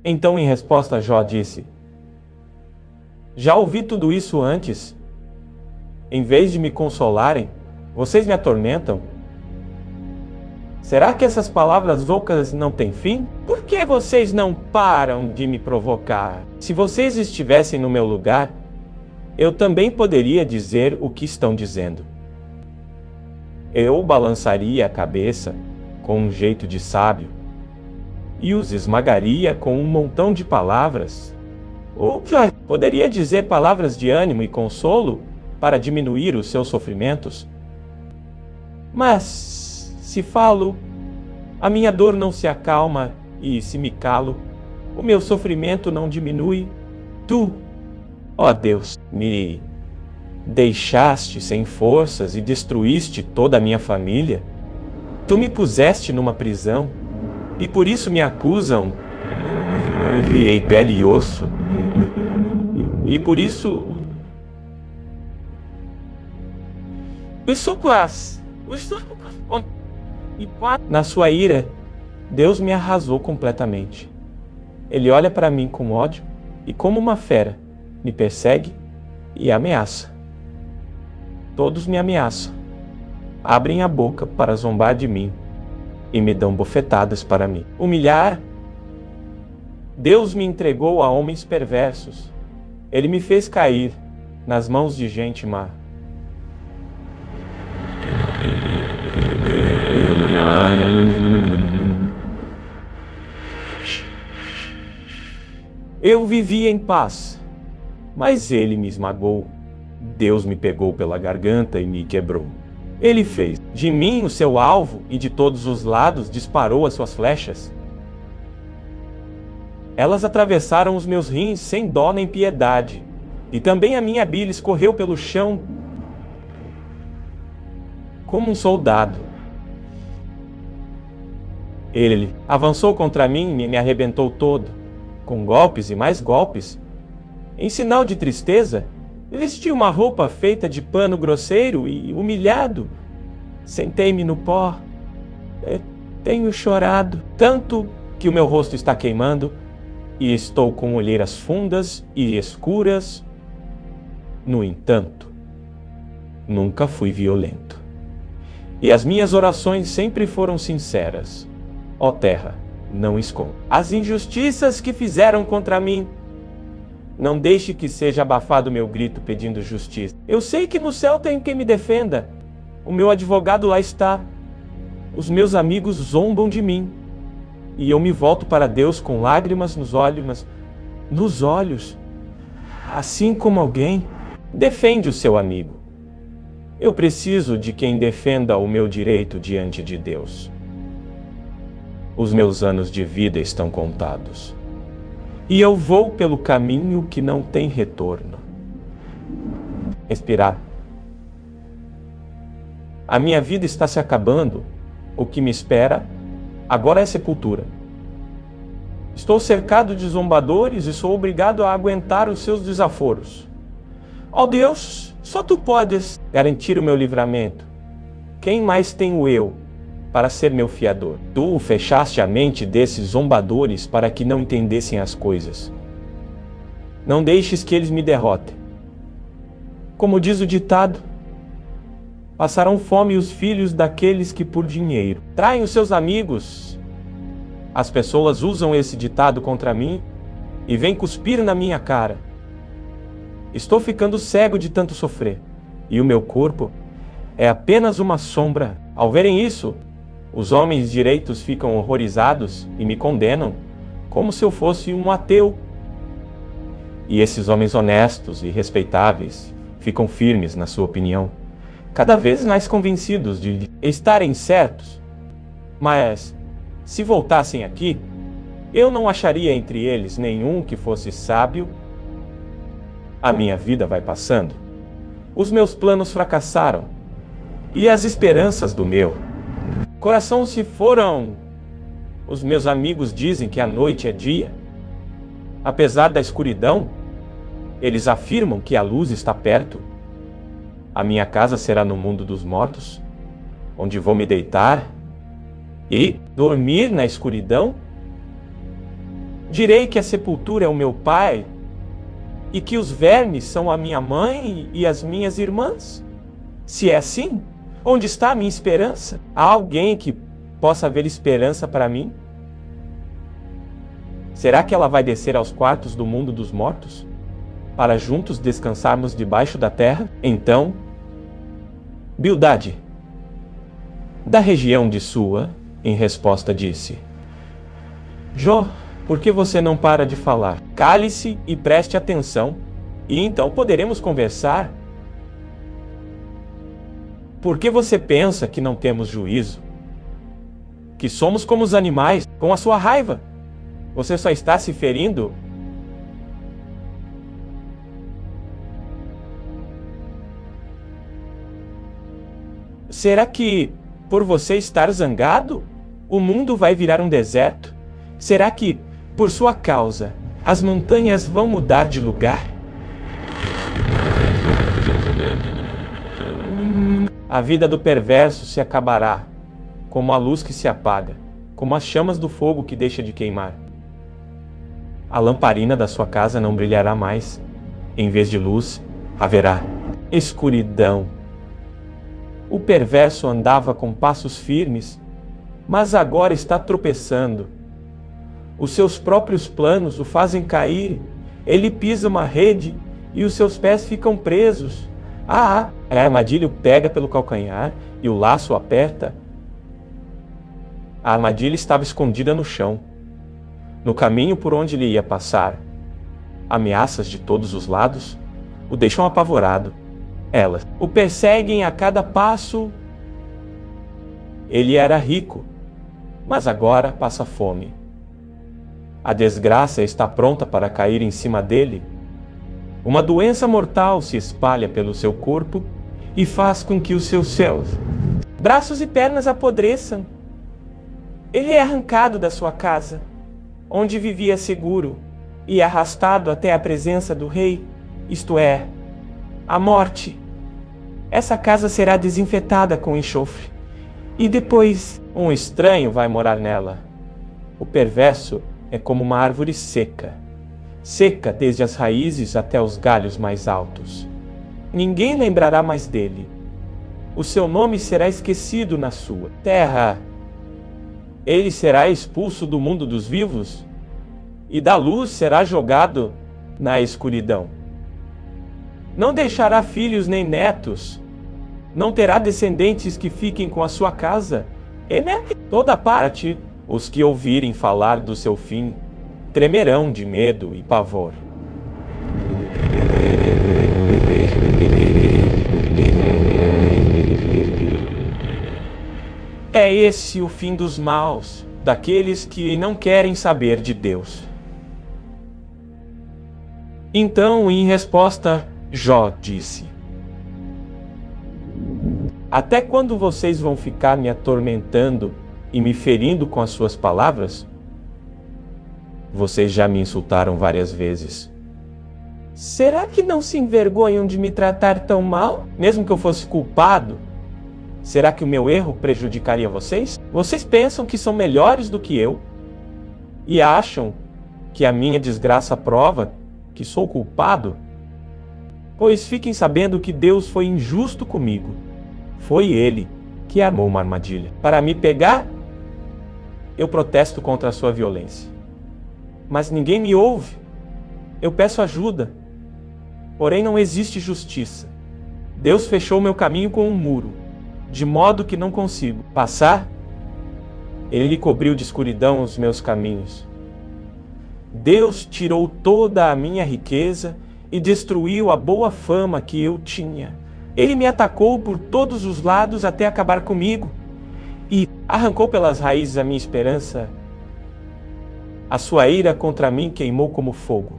Então, em resposta, Jó disse: já ouvi tudo isso antes. Em vez de me consolarem, vocês me atormentam. Será que essas palavras ocas não têm fim? Por que vocês não param de me provocar? Se vocês estivessem no meu lugar, eu também poderia dizer o que estão dizendo. Eu balançaria a cabeça com um jeito de sábio e os esmagaria com um montão de palavras. Ou poderia dizer palavras de ânimo e consolo para diminuir os seus sofrimentos. Mas, se falo, a minha dor não se acalma, e se me calo, o meu sofrimento não diminui. Tu, ó Deus, me deixaste sem forças e destruíste toda a minha família. Tu me puseste numa prisão, e por isso me acusam. Criei pele e osso, e por isso... Na sua ira, Deus me arrasou completamente. Ele olha para mim com ódio e, como uma fera, me persegue e ameaça. Todos me ameaçam, abrem a boca para zombar de mim e me dão bofetadas para me humilhar. Deus me entregou a homens perversos. Ele me fez cair nas mãos de gente má. Eu vivia em paz, mas ele me esmagou. Deus me pegou pela garganta e me quebrou. Ele fez de mim o seu alvo e de todos os lados disparou as suas flechas. Elas atravessaram os meus rins sem dó nem piedade, e também a minha bile escorreu pelo chão como um soldado. Ele avançou contra mim e me arrebentou todo, com golpes e mais golpes. Em sinal de tristeza, vesti uma roupa feita de pano grosseiro e, humilhado, sentei-me no pó. Tenho chorado tanto que o meu rosto está queimando e estou com olheiras fundas e escuras. No entanto, nunca fui violento. E as minhas orações sempre foram sinceras. Ó terra, não esconda as injustiças que fizeram contra mim. Não deixe que seja abafado meu grito pedindo justiça. Eu sei que no céu tem quem me defenda. O meu advogado lá está. Os meus amigos zombam de mim. E eu me volto para Deus com lágrimas nos olhos. Assim como alguém defende o seu amigo. Eu preciso de quem defenda o meu direito diante de Deus. Os meus anos de vida estão contados. E eu vou pelo caminho que não tem retorno. Respirar. A minha vida está se acabando. O que me espera agora é sepultura. Estou cercado de zombadores e sou obrigado a aguentar os seus desaforos. Ó Deus, só Tu podes garantir o meu livramento. Quem mais tenho eu para ser meu fiador? Tu fechaste a mente desses zombadores para que não entendessem as coisas. Não deixes que eles me derrotem. Como diz o ditado, passarão fome os filhos daqueles que por dinheiro traem os seus amigos. As pessoas usam esse ditado contra mim e vêm cuspir na minha cara. Estou ficando cego de tanto sofrer, e o meu corpo é apenas uma sombra. Ao verem isso, os homens direitos ficam horrorizados e me condenam, como se eu fosse um ateu. E esses homens honestos e respeitáveis ficam firmes na sua opinião, cada vez mais convencidos de estarem certos. Mas, se voltassem aqui, eu não acharia entre eles nenhum que fosse sábio. A minha vida vai passando. Os meus planos fracassaram. E as esperanças do meu coração se foram. Os meus amigos dizem que a noite é dia. Apesar da escuridão, eles afirmam que a luz está perto. A minha casa será no mundo dos mortos, onde vou me deitar e dormir na escuridão. Direi que a sepultura é o meu pai e que os vermes são a minha mãe e as minhas irmãs? Se é assim, onde está a minha esperança? Há alguém que possa haver esperança para mim? Será que ela vai descer aos quartos do mundo dos mortos, para juntos descansarmos debaixo da terra? Então, Bildade, da região de Sua, em resposta disse: Jó, por que você não para de falar? Cale-se e preste atenção, e então poderemos conversar. Por que você pensa que não temos juízo? Que somos como os animais, com a sua raiva? Você só está se ferindo? Será que, por você estar zangado, o mundo vai virar um deserto? Será que, por sua causa, as montanhas vão mudar de lugar? A vida do perverso se acabará, como a luz que se apaga, como as chamas do fogo que deixa de queimar. A lamparina da sua casa não brilhará mais. Em vez de luz, haverá escuridão. O perverso andava com passos firmes, mas agora está tropeçando. Os seus próprios planos o fazem cair. Ele pisa uma rede e os seus pés ficam presos. A armadilha o pega pelo calcanhar e o laço o aperta. A armadilha estava escondida no chão, no caminho por onde ele ia passar. Ameaças de todos os lados o deixam apavorado. Elas o perseguem a cada passo. Ele era rico, mas agora passa fome. A desgraça está pronta para cair em cima dele. Uma doença mortal se espalha pelo seu corpo e faz com que os seus céus, braços e pernas apodreçam. Ele é arrancado da sua casa, onde vivia seguro, e arrastado até a presença do rei, isto é, a morte. Essa casa será desinfetada com enxofre, e depois um estranho vai morar nela. O perverso é como uma árvore seca, seca desde as raízes até os galhos mais altos. Ninguém lembrará mais dele. O seu nome será esquecido na sua terra. Ele será expulso do mundo dos vivos, e da luz será jogado na escuridão. Não deixará filhos nem netos, não terá descendentes que fiquem com a sua casa. Toda parte, os que ouvirem falar do seu fim, tremerão de medo e pavor. É esse o fim dos maus, daqueles que não querem saber de Deus. Então, em resposta, Jó disse: Até quando vocês vão ficar me atormentando e me ferindo com as suas palavras? Vocês já me insultaram várias vezes. Será que não se envergonham de me tratar tão mal, mesmo que eu fosse culpado? Será que o meu erro prejudicaria vocês? Vocês pensam que são melhores do que eu? E acham que a minha desgraça prova que sou culpado? Pois fiquem sabendo que Deus foi injusto comigo. Foi Ele que armou uma armadilha para me pegar. Eu protesto contra a sua violência, mas ninguém me ouve. Eu peço ajuda, porém não existe justiça. Deus fechou meu caminho com um muro, de modo que não consigo passar. Ele cobriu de escuridão os meus caminhos. Deus tirou toda a minha riqueza e destruiu a boa fama que eu tinha. Ele me atacou por todos os lados até acabar comigo e arrancou pelas raízes a minha esperança. A sua ira contra mim queimou como fogo.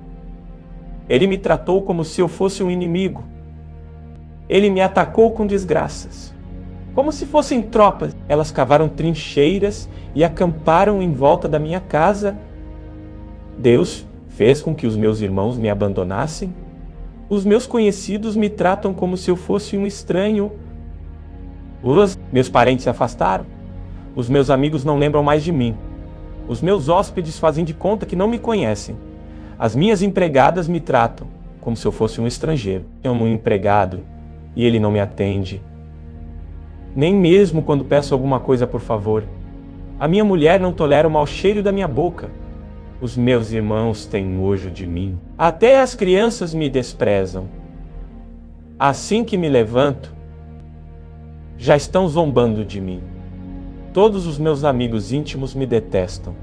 Ele me tratou como se eu fosse um inimigo. Ele me atacou com desgraças. Como se fossem tropas, elas cavaram trincheiras e acamparam em volta da minha casa. Deus fez com que os meus irmãos me abandonassem. Os meus conhecidos me tratam como se eu fosse um estranho. Meus parentes se afastaram. Os meus amigos não lembram mais de mim. Os meus hóspedes fazem de conta que não me conhecem. As minhas empregadas me tratam como se eu fosse um estrangeiro. Chamo um empregado e ele não me atende. Nem mesmo quando peço alguma coisa por favor. A minha mulher não tolera o mau cheiro da minha boca. Os meus irmãos têm nojo de mim. Até as crianças me desprezam. Assim que me levanto, já estão zombando de mim. Todos os meus amigos íntimos me detestam.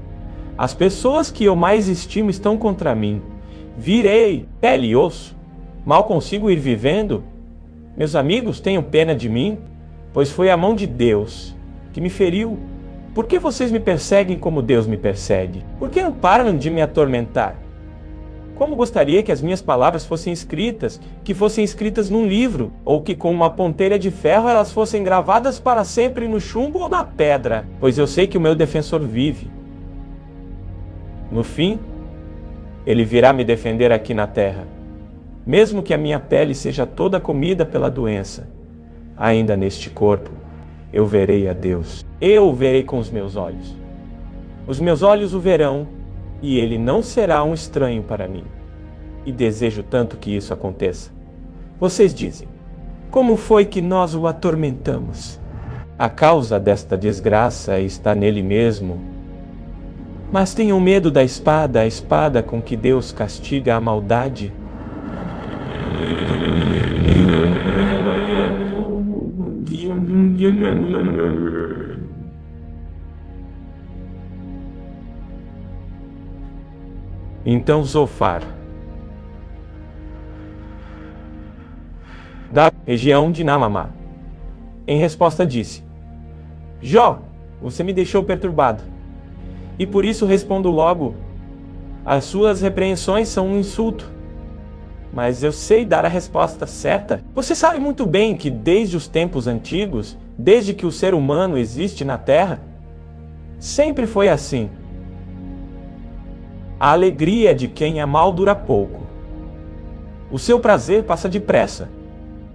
As pessoas que eu mais estimo estão contra mim. Virei pele e osso. Mal consigo ir vivendo. Meus amigos tenham pena de mim, pois foi a mão de Deus que me feriu. Por que vocês me perseguem como Deus me persegue? Por que não param de me atormentar? Como gostaria que as minhas palavras fossem escritas, que fossem escritas num livro, ou que com uma ponteira de ferro elas fossem gravadas para sempre no chumbo ou na pedra, pois eu sei que o meu defensor vive. No fim, ele virá me defender aqui na terra. Mesmo que a minha pele seja toda comida pela doença, ainda neste corpo, eu verei a Deus. Eu o verei com os meus olhos. Os meus olhos o verão, e ele não será um estranho para mim. E desejo tanto que isso aconteça. Vocês dizem, como foi que nós o atormentamos? A causa desta desgraça está nele mesmo. Mas tenham medo da espada, a espada com que Deus castiga a maldade. Então Zofar, da região de Namamá, em resposta disse: Jó, você me deixou perturbado, e por isso respondo logo: as suas repreensões são um insulto. Mas eu sei dar a resposta certa. Você sabe muito bem que desde os tempos antigos, desde que o ser humano existe na Terra, sempre foi assim. A alegria de quem é mau dura pouco. O seu prazer passa depressa.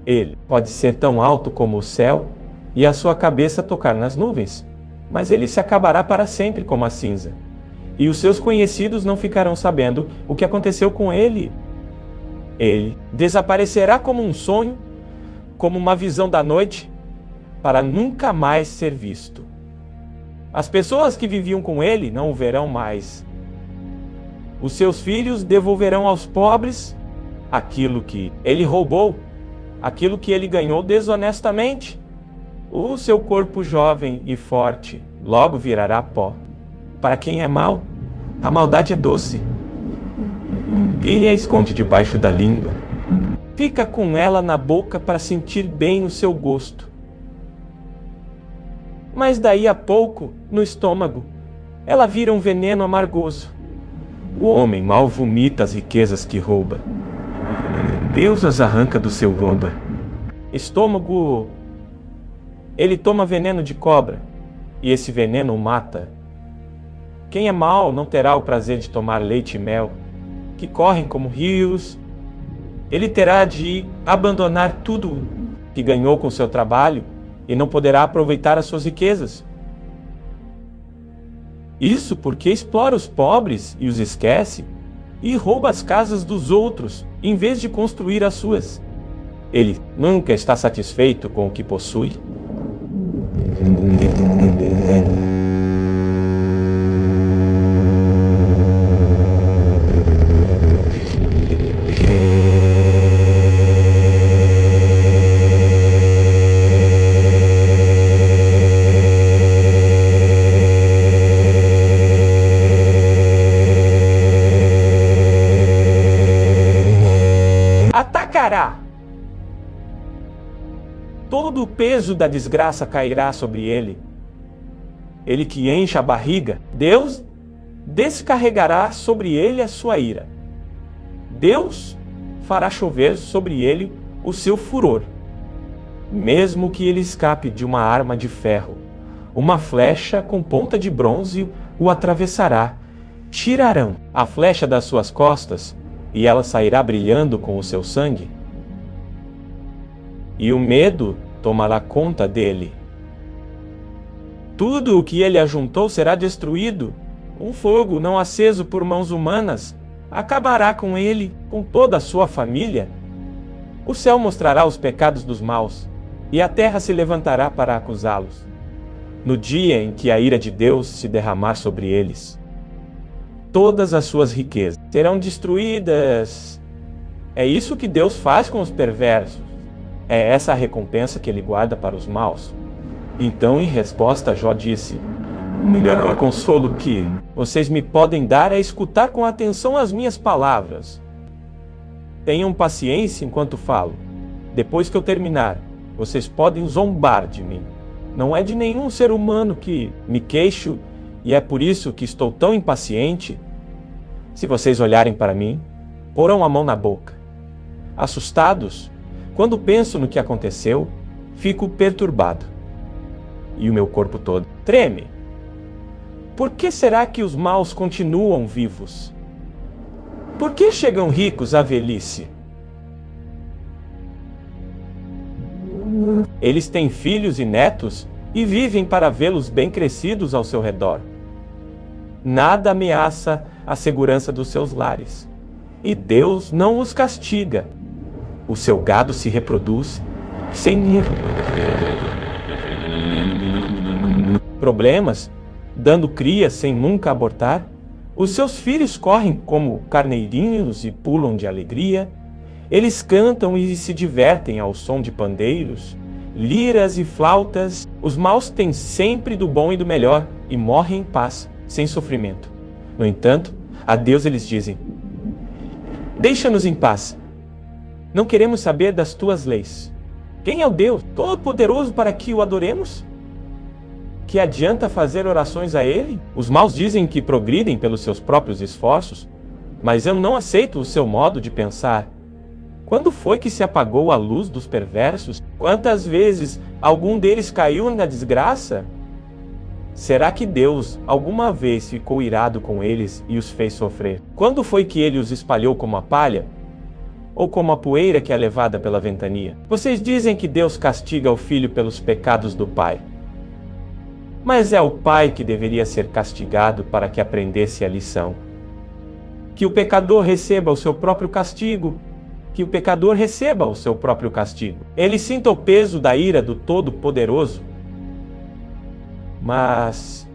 Ele pode ser tão alto como o céu e a sua cabeça tocar nas nuvens, mas ele se acabará para sempre como a cinza. E os seus conhecidos não ficarão sabendo o que aconteceu com ele. Ele desaparecerá como um sonho, como uma visão da noite, para nunca mais ser visto. As pessoas que viviam com ele não o verão mais. Os seus filhos devolverão aos pobres aquilo que ele roubou, aquilo que ele ganhou desonestamente. O seu corpo jovem e forte logo virará pó. Para quem é mau, a maldade é doce. Ele a esconde debaixo da língua. Fica com ela na boca para sentir bem o seu gosto. Mas daí a pouco, no estômago, ela vira um veneno amargoso. O homem mal vomita as riquezas que rouba. Deus as arranca do seu lomba. Estômago, ele toma veneno de cobra, e esse veneno o mata. Quem é mau não terá o prazer de tomar leite e mel, que correm como rios. Ele terá de abandonar tudo que ganhou com seu trabalho e não poderá aproveitar as suas riquezas. Isso porque explora os pobres e os esquece e rouba as casas dos outros em vez de construir as suas. Ele nunca está satisfeito com o que possui. Atacará. Todo o peso da desgraça cairá sobre ele. Ele que enche a barriga, Deus descarregará sobre ele a sua ira. Deus fará chover sobre ele o seu furor. Mesmo que ele escape de uma arma de ferro, uma flecha com ponta de bronze o atravessará. Tirarão a flecha das suas costas e ela sairá brilhando com o seu sangue. E o medo tomará conta dele. Tudo o que ele ajuntou será destruído, Um fogo não aceso por mãos humanas acabará com ele, com toda a sua família. O céu mostrará os pecados dos maus, e a terra se levantará para acusá-los, no dia em que a ira de Deus se derramar sobre eles. Todas as suas riquezas serão destruídas. É isso que Deus faz com os perversos. É essa a recompensa que ele guarda para os maus. Então, em resposta, Jó disse: o melhor consolo que vocês me podem dar é escutar com atenção as minhas palavras. Tenham paciência enquanto falo. Depois que eu terminar, vocês podem zombar de mim. Não é de nenhum ser humano que me queixo, e é por isso que estou tão impaciente. Se vocês olharem para mim, porão a mão na boca. Assustados, quando penso no que aconteceu, fico perturbado. E o meu corpo todo treme. Por que será que os maus continuam vivos? Por que chegam ricos à velhice? Eles têm filhos e netos e vivem para vê-los bem crescidos ao seu redor. Nada ameaça a segurança dos seus lares. E Deus não os castiga. O seu gado se reproduz sem problemas, dando cria sem nunca abortar. Os seus filhos correm como carneirinhos e pulam de alegria. Eles cantam e se divertem ao som de pandeiros, liras e flautas. Os maus têm sempre do bom e do melhor e morrem em paz, sem sofrimento. No entanto, a Deus eles dizem: deixa-nos em paz. Não queremos saber das tuas leis. Quem é o Deus Todo-Poderoso para que o adoremos? Que adianta fazer orações a Ele? Os maus dizem que progridem pelos seus próprios esforços, mas eu não aceito o seu modo de pensar. Quando foi que se apagou a luz dos perversos? Quantas vezes algum deles caiu na desgraça? Será que Deus alguma vez ficou irado com eles e os fez sofrer? Quando foi que Ele os espalhou como a palha? Ou como a poeira que é levada pela ventania? Vocês dizem que Deus castiga o filho pelos pecados do pai. Mas é o pai que deveria ser castigado para que aprendesse a lição. Que o pecador receba o seu próprio castigo. Que o pecador receba o seu próprio castigo. Ele sinta o peso da ira do Todo-Poderoso. Mas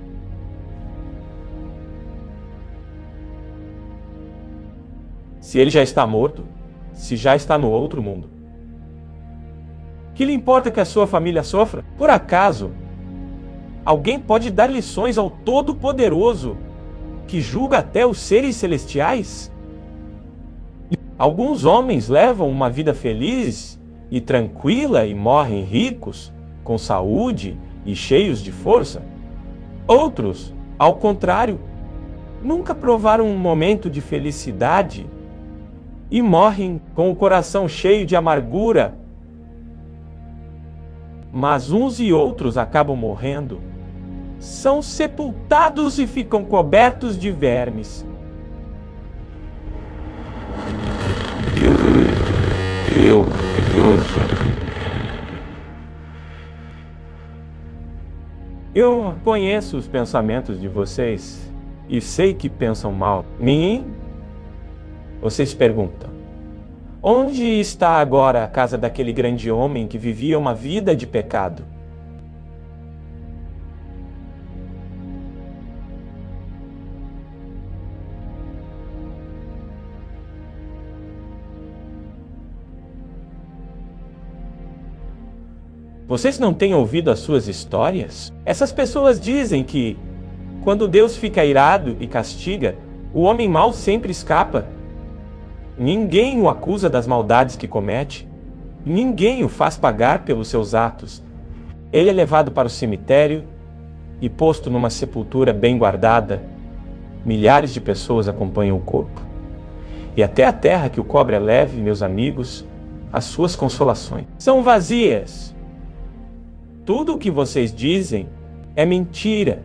se ele já está morto, se já está no outro mundo, que lhe importa que a sua família sofra? Por acaso alguém pode dar lições ao Todo-Poderoso, que julga até os seres celestiais? Alguns homens levam uma vida feliz e tranquila e morrem ricos, com saúde e cheios de força. Outros, ao contrário, nunca provaram um momento de felicidade e morrem com o coração cheio de amargura. Mas uns e outros acabam morrendo, são sepultados e ficam cobertos de vermes. Eu conheço os pensamentos de vocês e sei que pensam mal. Vocês perguntam: onde está agora a casa daquele grande homem que vivia uma vida de pecado? Vocês não têm ouvido as suas histórias? Essas pessoas dizem que, quando Deus fica irado e castiga, o homem mau sempre escapa. Ninguém o acusa das maldades que comete. Ninguém o faz pagar pelos seus atos. Ele é levado para o cemitério e posto numa sepultura bem guardada. Milhares de pessoas acompanham o corpo. E até a terra que o cobre é leve, meus amigos, as suas consolações são vazias. Tudo o que vocês dizem é mentira.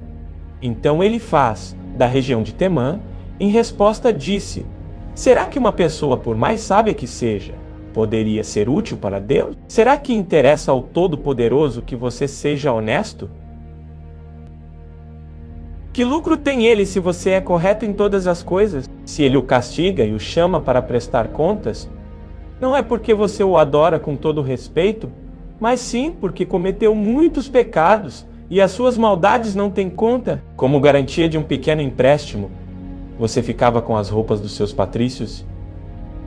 Então ele faz, da região de Temã, em resposta disse: será que uma pessoa, por mais sábia que seja, poderia ser útil para Deus? Será que interessa ao Todo-Poderoso que você seja honesto? Que lucro tem ele se você é correto em todas as coisas? Se ele o castiga e o chama para prestar contas, não é porque você o adora com todo respeito, mas sim porque cometeu muitos pecados e as suas maldades não têm conta. Como garantia de um pequeno empréstimo, você ficava com as roupas dos seus patrícios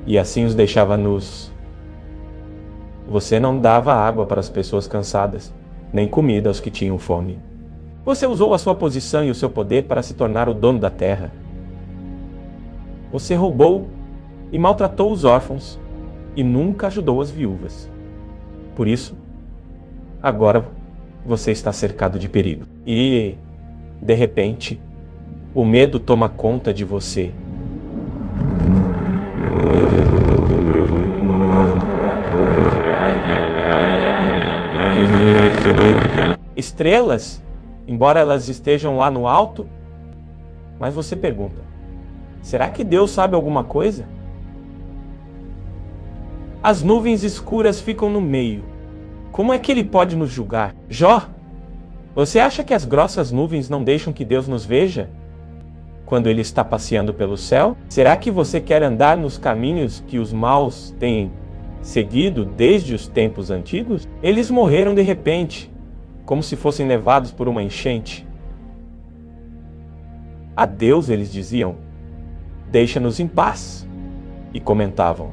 e assim os deixava nus. Você não dava água para as pessoas cansadas, nem comida aos que tinham fome. Você usou a sua posição e o seu poder para se tornar o dono da terra. Você roubou e maltratou os órfãos e nunca ajudou as viúvas. Por isso, agora você está cercado de perigo. E, de repente, o medo toma conta de você. Estrelas, embora elas estejam lá no alto, mas você pergunta: será que Deus sabe alguma coisa? As nuvens escuras ficam no meio. Como é que ele pode nos julgar? Jó, você acha que as grossas nuvens não deixam que Deus nos veja quando ele está passeando pelo céu? Será que você quer andar nos caminhos que os maus têm seguido desde os tempos antigos? Eles morreram de repente, como se fossem levados por uma enchente. A Deus eles diziam: deixa-nos em paz. E comentavam: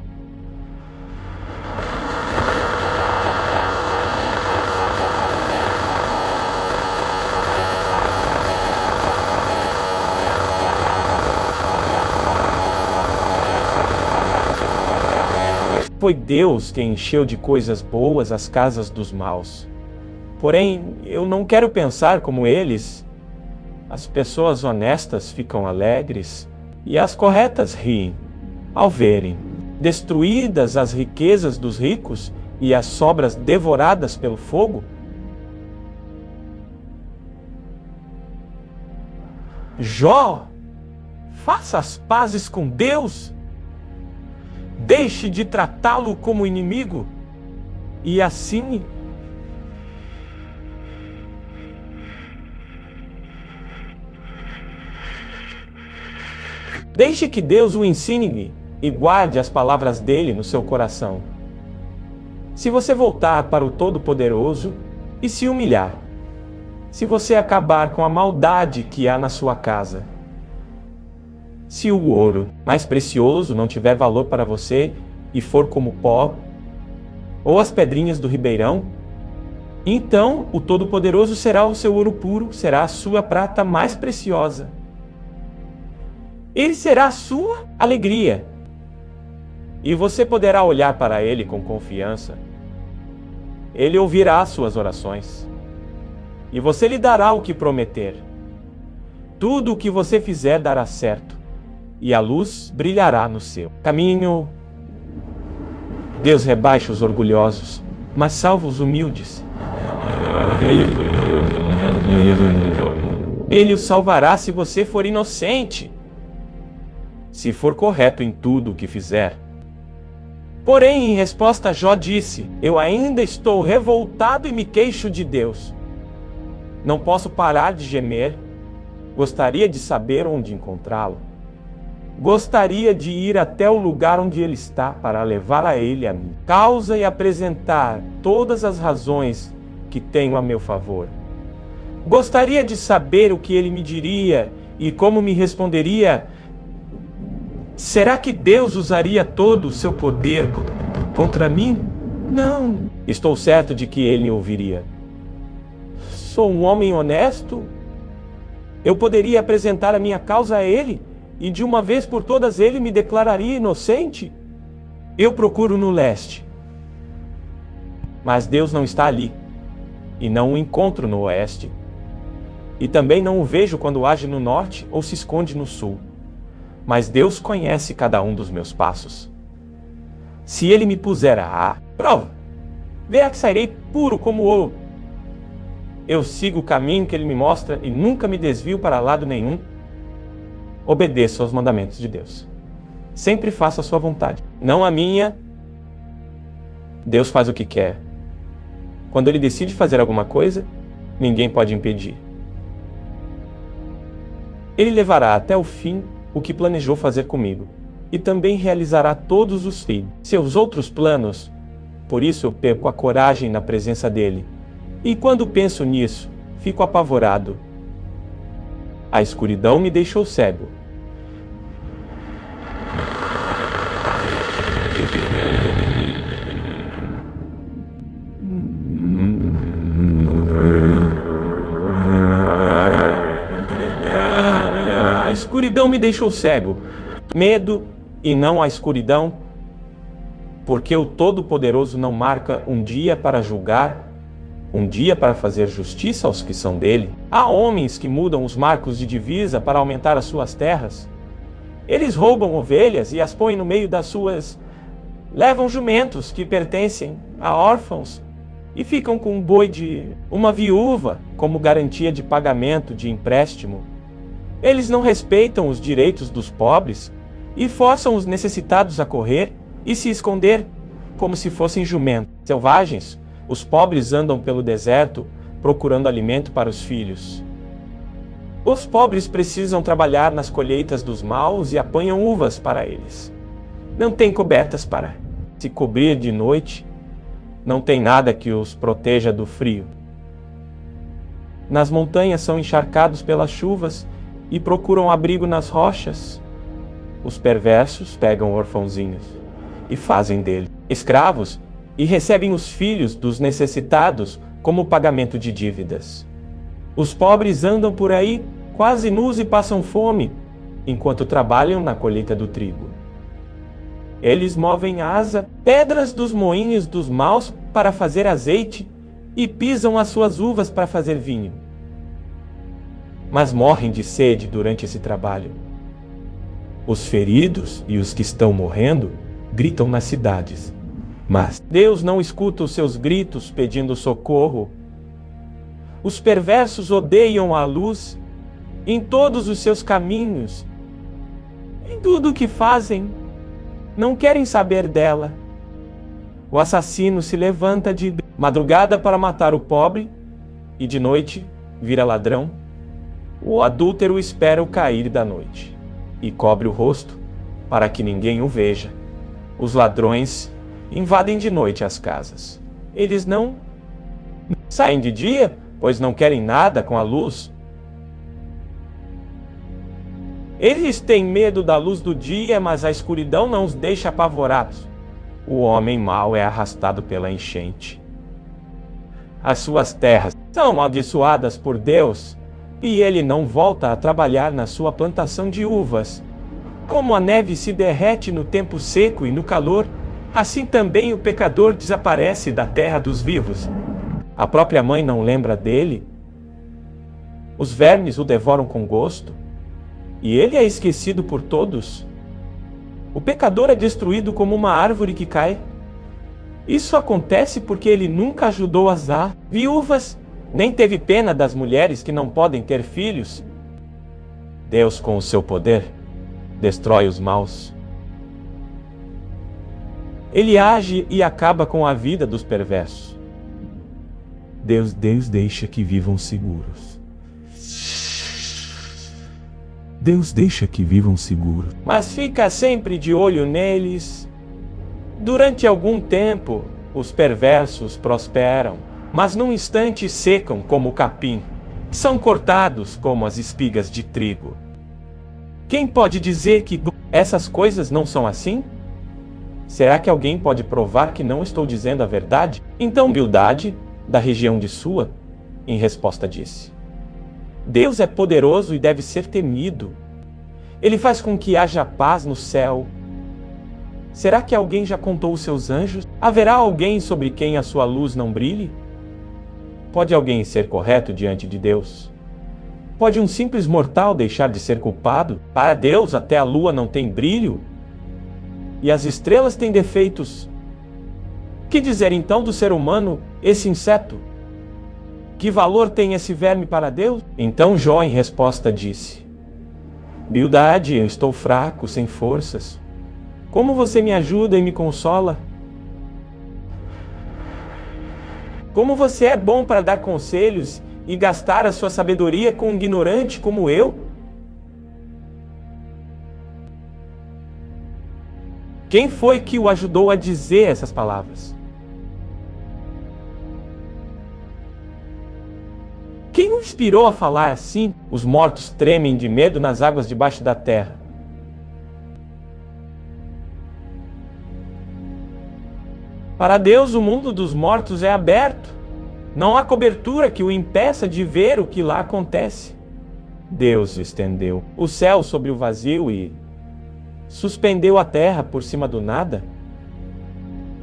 foi Deus quem encheu de coisas boas as casas dos maus. Porém, eu não quero pensar como eles. As pessoas honestas ficam alegres e as corretas riem ao verem destruídas as riquezas dos ricos e as sobras devoradas pelo fogo. Jó, faça as pazes com Deus. Deixe de tratá-lo como inimigo e assim deixe que Deus o ensine e guarde as palavras dele no seu coração. Se você voltar para o Todo-Poderoso e se humilhar, se você acabar com a maldade que há na sua casa, se o ouro mais precioso não tiver valor para você e for como pó, ou as pedrinhas do ribeirão, então o Todo-Poderoso será o seu ouro puro, será a sua prata mais preciosa. Ele será a sua alegria. E você poderá olhar para ele com confiança. Ele ouvirá as suas orações. E você lhe dará o que prometer. Tudo o que você fizer dará certo. E a luz brilhará no seu caminho. Deus rebaixa os orgulhosos, mas salva os humildes. Ele o salvará se você for inocente, se for correto em tudo o que fizer. Porém, em resposta, Jó disse: eu ainda estou revoltado e me queixo de Deus. Não posso parar de gemer. Gostaria de saber onde encontrá-lo. Gostaria de ir até o lugar onde ele está para levar a ele a minha causa e apresentar todas as razões que tenho a meu favor. Gostaria de saber o que ele me diria e como me responderia. Será que Deus usaria todo o seu poder contra mim? Não. Estou certo de que ele ouviria. Sou um homem honesto. Eu poderia apresentar a minha causa a ele e de uma vez por todas ele me declararia inocente. Eu procuro no leste, mas Deus não está ali, e não o encontro no oeste. E também não o vejo quando age no norte ou se esconde no sul. Mas Deus conhece cada um dos meus passos. Se ele me puser a prova, verá que sairei puro como ouro. Eu sigo o caminho que ele me mostra e nunca me desvio para lado nenhum. Obedeço aos mandamentos de Deus. Sempre faço a sua vontade, não a minha. Deus faz o que quer. Quando ele decide fazer alguma coisa, ninguém pode impedir. Ele levará até o fim o que planejou fazer comigo, e também realizará todos os seus outros planos. Por isso eu perco a coragem na presença dele. E quando penso nisso, fico apavorado. A escuridão me deixou cego. A escuridão me deixou cego. Medo e não a escuridão, porque o Todo-Poderoso não marca um dia para julgar, um dia para fazer justiça aos que são dele. Há homens que mudam os marcos de divisa para aumentar as suas terras. Eles roubam ovelhas e as põem no meio das suas... Levam jumentos que pertencem a órfãos e ficam com um boi de uma viúva como garantia de pagamento de empréstimo. Eles não respeitam os direitos dos pobres e forçam os necessitados a correr e se esconder como se fossem jumentos selvagens. Os pobres andam pelo deserto procurando alimento para os filhos. Os pobres precisam trabalhar nas colheitas dos maus e apanham uvas para eles. Não têm cobertas para se cobrir de noite. Não tem nada que os proteja do frio. Nas montanhas são encharcados pelas chuvas e procuram abrigo nas rochas. Os perversos pegam orfãozinhos e fazem dele escravos e recebem os filhos dos necessitados como pagamento de dívidas. Os pobres andam por aí quase nus e passam fome, enquanto trabalham na colheita do trigo. Eles movem asa, pedras dos moinhos dos maus para fazer azeite e pisam as suas uvas para fazer vinho. Mas morrem de sede durante esse trabalho. Os feridos e os que estão morrendo gritam nas cidades. Mas Deus não escuta os seus gritos pedindo socorro. Os perversos odeiam a luz em todos os seus caminhos. Em tudo o que fazem, não querem saber dela. O assassino se levanta de madrugada para matar o pobre e de noite vira ladrão. O adúltero espera o cair da noite e cobre o rosto para que ninguém o veja. Os ladrões invadem de noite as casas. Eles não saem de dia, pois não querem nada com a luz. Eles têm medo da luz do dia, mas a escuridão não os deixa apavorados. O homem mau é arrastado pela enchente. As suas terras são amaldiçoadas por Deus, e ele não volta a trabalhar na sua plantação de uvas. Como a neve se derrete no tempo seco e no calor, assim também o pecador desaparece da terra dos vivos. A própria mãe não lembra dele. Os vermes o devoram com gosto, e ele é esquecido por todos. O pecador é destruído como uma árvore que cai. Isso acontece porque ele nunca ajudou as viúvas, nem teve pena das mulheres que não podem ter filhos. Deus, com o seu poder, destrói os maus. Ele age e acaba com a vida dos perversos. Deus deixa que vivam seguros. Deus deixa que vivam seguros. Mas fica sempre de olho neles. Durante algum tempo, os perversos prosperam, mas num instante secam como o capim. São cortados como as espigas de trigo. Quem pode dizer que essas coisas não são assim? Será que alguém pode provar que não estou dizendo a verdade? Então Bildade, da região de Sua, em resposta disse: Deus é poderoso e deve ser temido. Ele faz com que haja paz no céu. Será que alguém já contou os seus anjos? Haverá alguém sobre quem a sua luz não brilhe? Pode alguém ser correto diante de Deus? Pode um simples mortal deixar de ser culpado? Para Deus até a lua não tem brilho? E as estrelas têm defeitos. Que dizer então do ser humano, esse inseto? Que valor tem esse verme para Deus? Então Jó em resposta disse: Bildade, eu estou fraco, sem forças. Como você me ajuda e me consola? Como você é bom para dar conselhos e gastar a sua sabedoria com um ignorante como eu? Quem foi que o ajudou a dizer essas palavras? Quem o inspirou a falar assim? Os mortos tremem de medo nas águas debaixo da terra. Para Deus, o mundo dos mortos é aberto. Não há cobertura que o impeça de ver o que lá acontece. Deus estendeu o céu sobre o vazio e suspendeu a terra por cima do nada.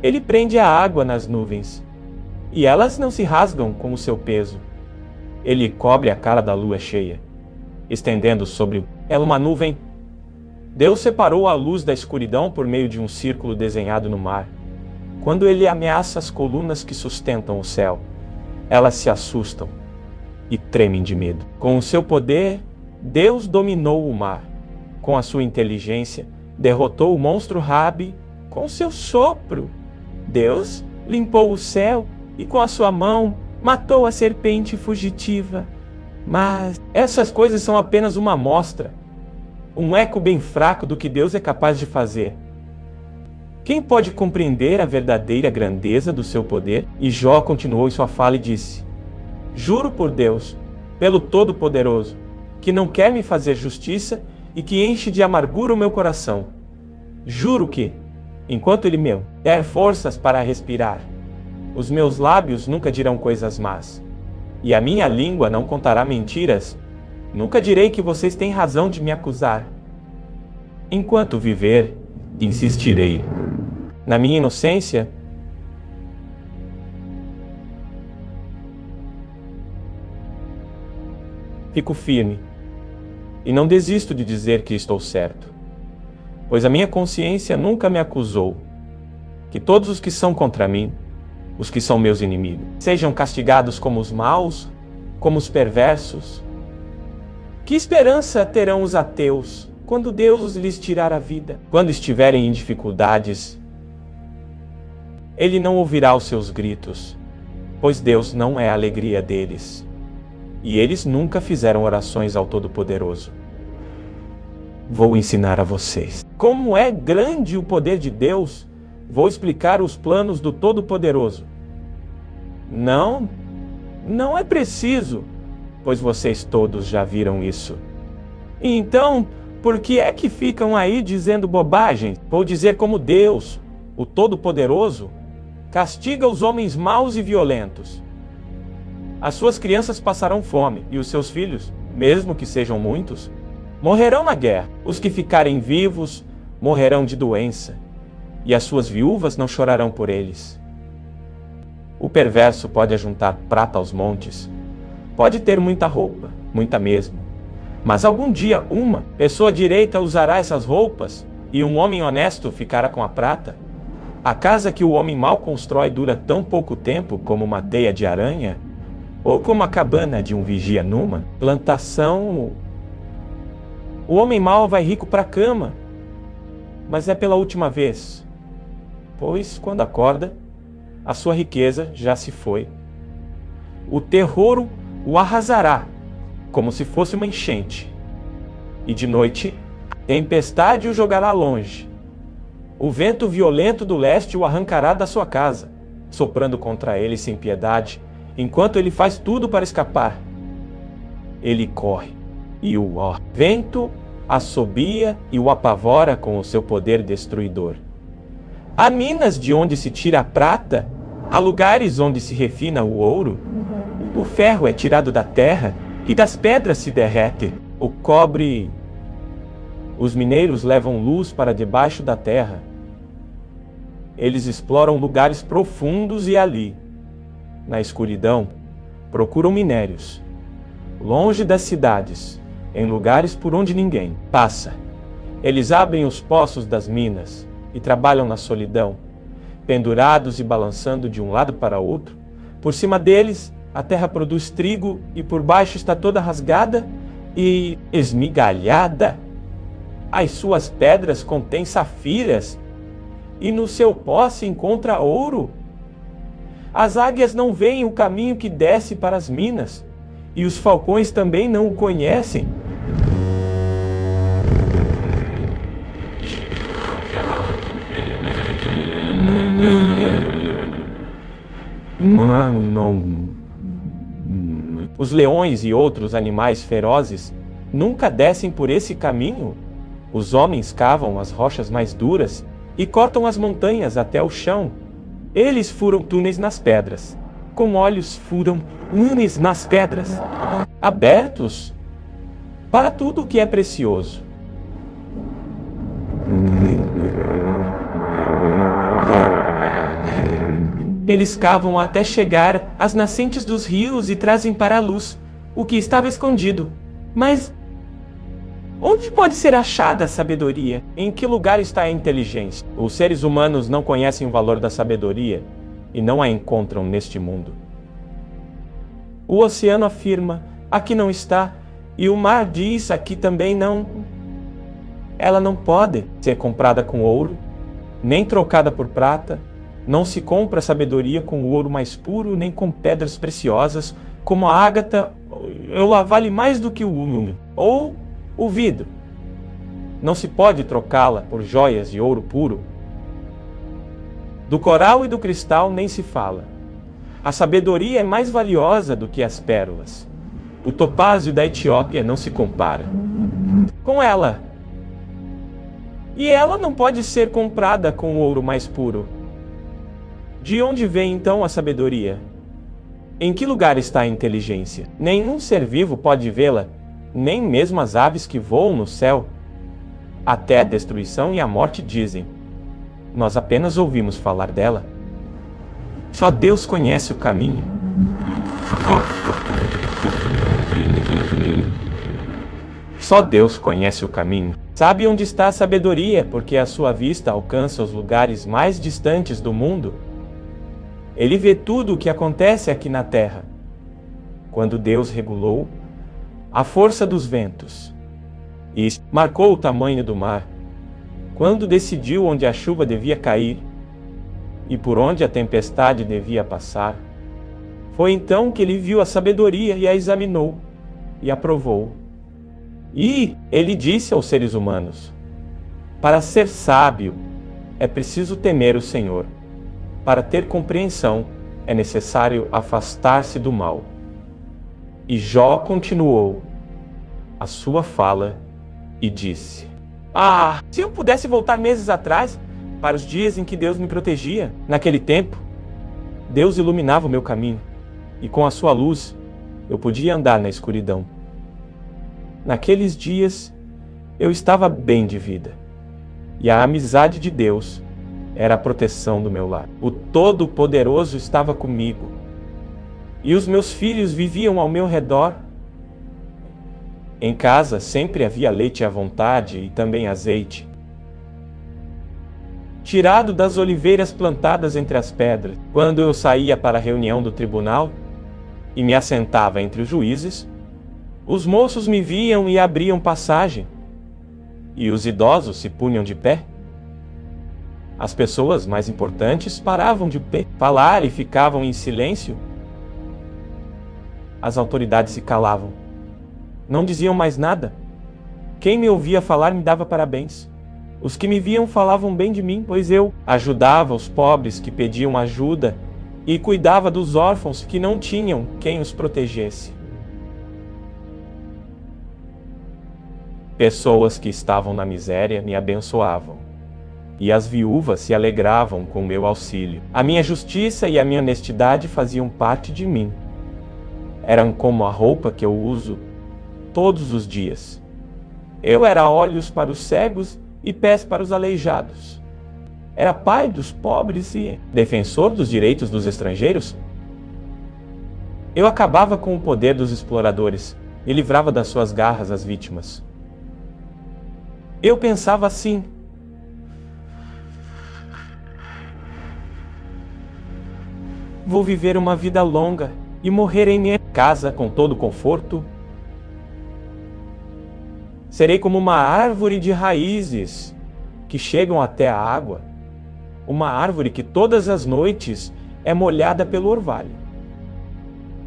Ele prende a água nas nuvens, e elas não se rasgam com o seu peso. Ele cobre a cara da lua cheia, estendendo sobre ela uma nuvem. Deus separou a luz da escuridão por meio de um círculo desenhado no mar. Quando ele ameaça as colunas que sustentam o céu, elas se assustam e tremem de medo. Com o seu poder, Deus dominou o mar. Com a sua inteligência, derrotou o monstro Rabi com seu sopro. Deus limpou o céu e com a sua mão matou a serpente fugitiva. Mas essas coisas são apenas uma amostra, um eco bem fraco do que Deus é capaz de fazer. Quem pode compreender a verdadeira grandeza do seu poder? E Jó continuou em sua fala e disse: Juro por Deus, pelo Todo-Poderoso, que não quer me fazer justiça e que enche de amargura o meu coração. Juro que, enquanto Ele me der forças para respirar, os meus lábios nunca dirão coisas más, e a minha língua não contará mentiras. Nunca direi que vocês têm razão de me acusar. Enquanto viver, insistirei na minha inocência. Fico firme e não desisto de dizer que estou certo, pois a minha consciência nunca me acusou. Que todos os que são contra mim, os que são meus inimigos, sejam castigados como os maus, como os perversos. Que esperança terão os ateus quando Deus lhes tirar a vida? Quando estiverem em dificuldades, Ele não ouvirá os seus gritos, pois Deus não é a alegria deles. E eles nunca fizeram orações ao Todo-Poderoso. Vou ensinar a vocês como é grande o poder de Deus. Vou explicar os planos do Todo-Poderoso. Não é preciso, pois vocês todos já viram isso. Então, por que é que ficam aí dizendo bobagem? Vou dizer como Deus, o Todo-Poderoso, castiga os homens maus e violentos. As suas crianças passarão fome, e os seus filhos, mesmo que sejam muitos, morrerão na guerra. Os que ficarem vivos morrerão de doença, e as suas viúvas não chorarão por eles. O perverso pode ajuntar prata aos montes, pode ter muita roupa, muita mesmo, mas algum dia uma pessoa direita usará essas roupas, e um homem honesto ficará com a prata. A casa que o homem mau constrói dura tão pouco tempo como uma teia de aranha, ou como a cabana de um vigia numa plantação. O homem mau vai rico para a cama, mas é pela última vez, pois quando acorda, a sua riqueza já se foi. O terror o arrasará, como se fosse uma enchente, e de noite, tempestade o jogará longe. O vento violento do leste o arrancará da sua casa, soprando contra ele sem piedade, enquanto ele faz tudo para escapar. Ele corre, e o vento assobia e o apavora com o seu poder destruidor. Há minas de onde se tira a prata, há lugares onde se refina o ouro. O ferro é tirado da terra e das pedras se derrete. O cobre. Os mineiros levam luz para debaixo da terra. Eles exploram lugares profundos e ali, na escuridão, procuram minérios, longe das cidades, em lugares por onde ninguém passa. Eles abrem os poços das minas e trabalham na solidão, pendurados e balançando de um lado para outro. Por cima deles, a terra produz trigo e por baixo está toda rasgada e esmigalhada. As suas pedras contêm safiras e no seu pó se encontra ouro. As águias não veem o caminho que desce para as minas, e os falcões também não o conhecem. Os leões e outros animais ferozes nunca descem por esse caminho. Os homens cavam as rochas mais duras e cortam as montanhas até o chão. Eles furam túneis nas pedras. Com olhos furam túneis nas pedras, abertos para tudo o que é precioso. Eles cavam até chegar às nascentes dos rios e trazem para a luz o que estava escondido. Mas onde pode ser achada a sabedoria? Em que lugar está a inteligência? Os seres humanos não conhecem o valor da sabedoria e não a encontram neste mundo. O oceano afirma, aqui não está, e o mar diz, aqui também não. Ela não pode ser comprada com ouro, nem trocada por prata. Não se compra sabedoria com o ouro mais puro, nem com pedras preciosas, como a ágata, ela vale mais do que o ouro, ou o vidro. Não se pode trocá-la por joias de ouro puro. Do coral e do cristal nem se fala. A sabedoria é mais valiosa do que as pérolas. O topázio da Etiópia não se compara com ela. E ela não pode ser comprada com o ouro mais puro. De onde vem então a sabedoria? Em que lugar está a inteligência? Nenhum ser vivo pode vê-la, nem mesmo as aves que voam no céu. Até a destruição e a morte dizem: nós apenas ouvimos falar dela. Só Deus conhece o caminho. Só Deus conhece o caminho. Sabe onde está a sabedoria, porque a sua vista alcança os lugares mais distantes do mundo. Ele vê tudo o que acontece aqui na terra. Quando Deus regulou a força dos ventos e marcou o tamanho do mar, quando decidiu onde a chuva devia cair e por onde a tempestade devia passar, foi então que ele viu a sabedoria e a examinou e aprovou. E ele disse aos seres humanos: para ser sábio é preciso temer o Senhor. Para ter compreensão, é necessário afastar-se do mal. E Jó continuou a sua fala e disse: se eu pudesse voltar meses atrás, para os dias em que Deus me protegia. Naquele tempo, Deus iluminava o meu caminho, e com a sua luz, eu podia andar na escuridão. Naqueles dias, eu estava bem de vida, e a amizade de Deus era a proteção do meu lar. O Todo-Poderoso estava comigo, e os meus filhos viviam ao meu redor. Em casa sempre havia leite à vontade e também azeite, tirado das oliveiras plantadas entre as pedras. Quando eu saía para a reunião do tribunal e me assentava entre os juízes, os moços me viam e abriam passagem, e os idosos se punham de pé. As pessoas mais importantes paravam de pé, falar e ficavam em silêncio. As autoridades se calavam. Não diziam mais nada. Quem me ouvia falar me dava parabéns. Os que me viam falavam bem de mim, pois eu ajudava os pobres que pediam ajuda e cuidava dos órfãos que não tinham quem os protegesse. Pessoas que estavam na miséria me abençoavam, e as viúvas se alegravam com meu auxílio. A minha justiça e a minha honestidade faziam parte de mim. Eram como a roupa que eu uso todos os dias. Eu era olhos para os cegos e pés para os aleijados. Era pai dos pobres e defensor dos direitos dos estrangeiros. Eu acabava com o poder dos exploradores e livrava das suas garras as vítimas. Eu pensava assim: vou viver uma vida longa e morrer em minha casa com todo conforto. Serei como uma árvore de raízes que chegam até a água, uma árvore que todas as noites é molhada pelo orvalho.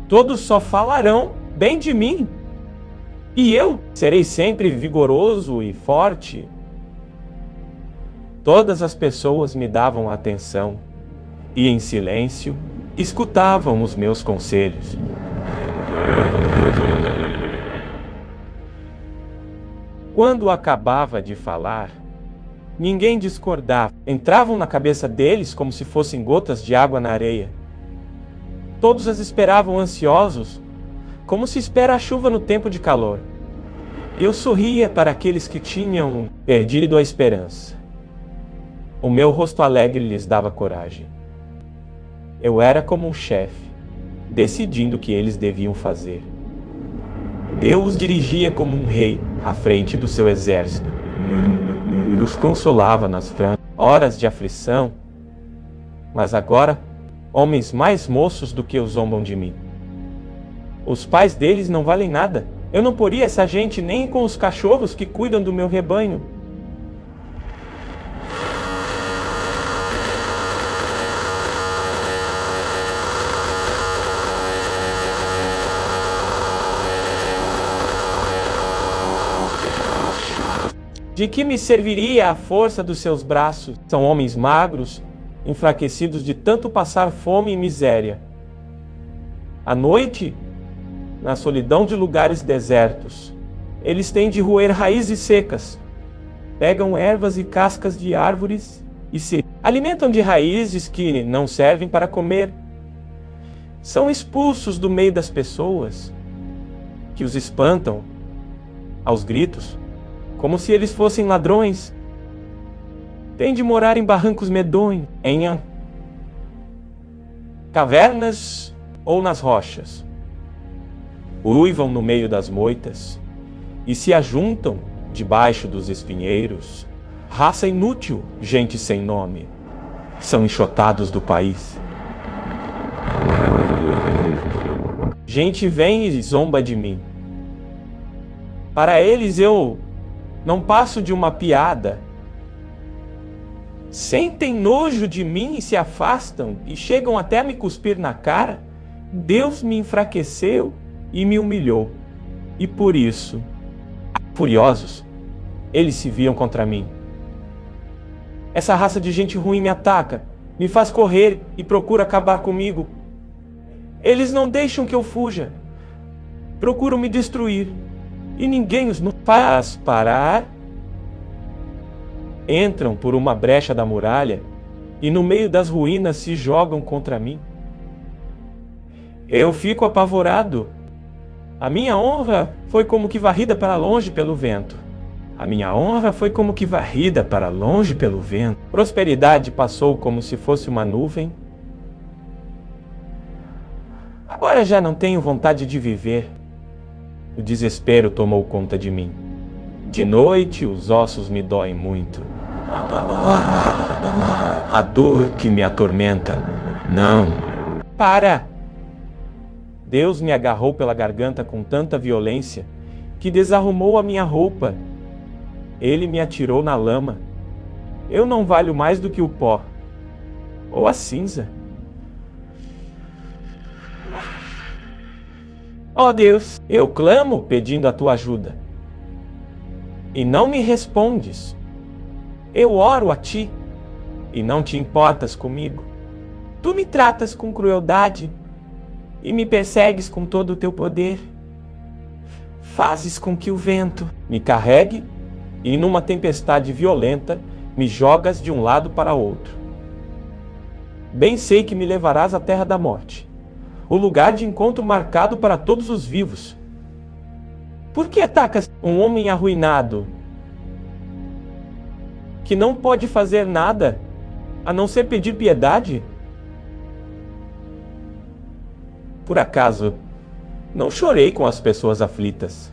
Todos só falarão bem de mim, e eu serei sempre vigoroso e forte. Todas as pessoas me davam atenção e em silêncio escutavam os meus conselhos. Quando acabava de falar, ninguém discordava. Entravam na cabeça deles como se fossem gotas de água na areia. Todos as esperavam ansiosos, como se espera a chuva no tempo de calor. Eu sorria para aqueles que tinham perdido a esperança. O meu rosto alegre lhes dava coragem. Eu era como um chefe, decidindo o que eles deviam fazer. Deus dirigia como um rei à frente do seu exército. Os consolava nas horas de aflição, mas agora, homens mais moços do que eu zombam de mim. Os pais deles não valem nada. Eu não poria essa gente nem com os cachorros que cuidam do meu rebanho. De que me serviria a força dos seus braços? São homens magros, enfraquecidos de tanto passar fome e miséria. À noite, na solidão de lugares desertos, eles têm de roer raízes secas, pegam ervas e cascas de árvores e se alimentam de raízes que não servem para comer. São expulsos do meio das pessoas, que os espantam aos gritos, como se eles fossem ladrões. Têm de morar em barrancos medonhos, em cavernas ou nas rochas. Uivam no meio das moitas e se ajuntam debaixo dos espinheiros. Raça inútil, gente sem nome. São enxotados do país. Gente vem e zomba de mim. Para eles eu não passo de uma piada. Sentem nojo de mim e se afastam e chegam até a me cuspir na cara. Deus me enfraqueceu e me humilhou. E por isso, furiosos, eles se viam contra mim. Essa raça de gente ruim me ataca, me faz correr e procura acabar comigo. Eles não deixam que eu fuja. Procuram me destruir. E ninguém os faz parar. Entram por uma brecha da muralha e no meio das ruínas se jogam contra mim. Eu fico apavorado. A minha honra foi como que varrida para longe pelo vento. A minha honra foi como que varrida para longe pelo vento. Prosperidade passou como se fosse uma nuvem. Agora já não tenho vontade de viver. O desespero tomou conta de mim. De noite os ossos me doem muito. A dor que me atormenta. Não. Para! Deus me agarrou pela garganta com tanta violência que desarrumou a minha roupa. Ele me atirou na lama. Eu não valho mais do que o pó ou a cinza. Ó Deus, eu clamo pedindo a tua ajuda. E não me respondes. Eu oro a ti e não te importas comigo. Tu me tratas com crueldade e me persegues com todo o teu poder. Fazes com que o vento me carregue e numa tempestade violenta me jogas de um lado para outro. Bem sei que me levarás à terra da morte, o lugar de encontro marcado para todos os vivos. Por que atacas um homem arruinado, que não pode fazer nada, a não ser pedir piedade? Por acaso, não chorei com as pessoas aflitas?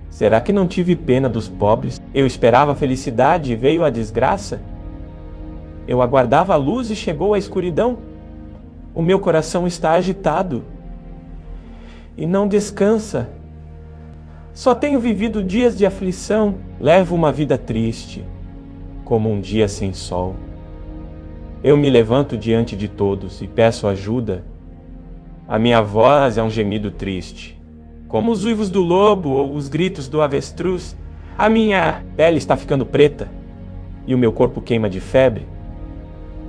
Será que não tive pena dos pobres? Eu esperava a felicidade e veio a desgraça? Eu aguardava a luz e chegou a escuridão? O meu coração está agitado e não descansa. Só tenho vivido dias de aflição. Levo uma vida triste, como um dia sem sol. Eu me levanto diante de todos e peço ajuda. A minha voz é um gemido triste, como os uivos do lobo ou os gritos do avestruz. A minha pele está ficando preta e o meu corpo queima de febre.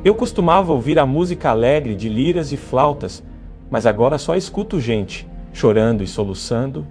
Eu costumava ouvir a música alegre de liras e flautas, mas agora só escuto gente, chorando e soluçando,